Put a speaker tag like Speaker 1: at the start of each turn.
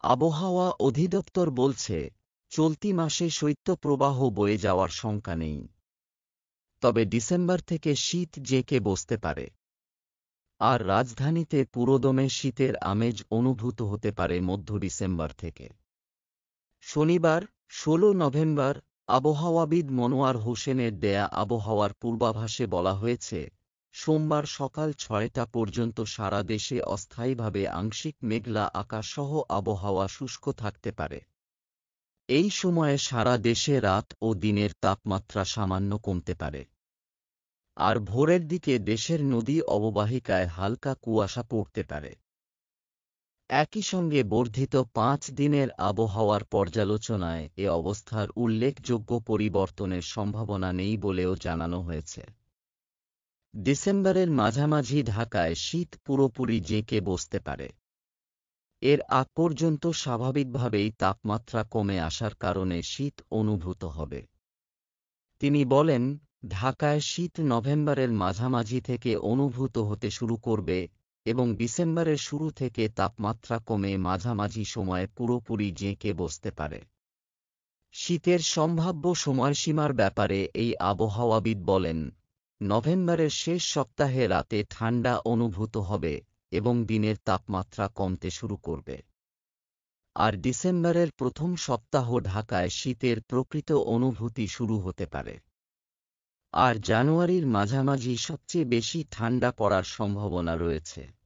Speaker 1: আবহাওয়া অধিদপ্তর বলছে, চলতি মাসে শৈত্যপ্রবাহ বয়ে যাওয়ার শঙ্কা নেই। তবে ডিসেম্বর থেকে শীত জেঁকে বসতে পারে। আর রাজধানীতে পুরোদমে শীতের আমেজ অনুভূত হতে পারে মধ্য ডিসেম্বর থেকে। শনিবার ১৬ নভেম্বর আবহাওয়াবিদ মনোয়ার হোসেনের দেয়া আবহাওয়ার পূর্বাভাসে বলা হয়েছে, সোমবার সকাল ৬টা পর্যন্ত সারা দেশে অস্থায়ীভাবে আংশিক মেঘলা আকাশসহ আবহাওয়া শুষ্ক থাকতে পারে। এই সময়ে সারা দেশে রাত ও দিনের তাপমাত্রা সামান্য কমতে পারে। আর ভোরের দিকে দেশের নদী অববাহিকায় হালকা কুয়াশা পড়তে পারে। একই সঙ্গে বর্ধিত ৫ দিনের আবহাওয়ার পর্যালোচনায় এ অবস্থার উল্লেখযোগ্য পরিবর্তনের সম্ভাবনা নেই বলেও জানানো হয়েছে। ডিসেম্বরের মাঝামাঝি ঢাকায় শীত পুরোপুরি জেঁকে বসতে পারে। এর আগ পর্যন্ত স্বাভাবিকভাবেই তাপমাত্রা কমে আসার কারণে শীত অনুভূত হবে। তিনি বলেন, ঢাকায় শীত নভেম্বরের মাঝামাঝি থেকে অনুভূত হতে শুরু করবে এবং ডিসেম্বরের শুরু থেকে তাপমাত্রা কমে মাঝামাঝি সময়ে পুরোপুরি জেঁকে বসতে পারে। শীতের সম্ভাব্য সময়সীমার ব্যাপারে এই আবহাওয়াবিদ বলেন, নভেম্বরের শেষ সপ্তাহে রাতে ঠান্ডা অনুভূত হবে এবং দিনের তাপমাত্রা কমতে শুরু করবে। আর ডিসেম্বরের প্রথম সপ্তাহ ঢাকায় শীতের প্রকৃত অনুভূতি শুরু হতে পারে। আর জানুয়ারির মাঝামাঝি সবচেয়ে বেশি ঠান্ডা পড়ার সম্ভাবনা রয়েছে।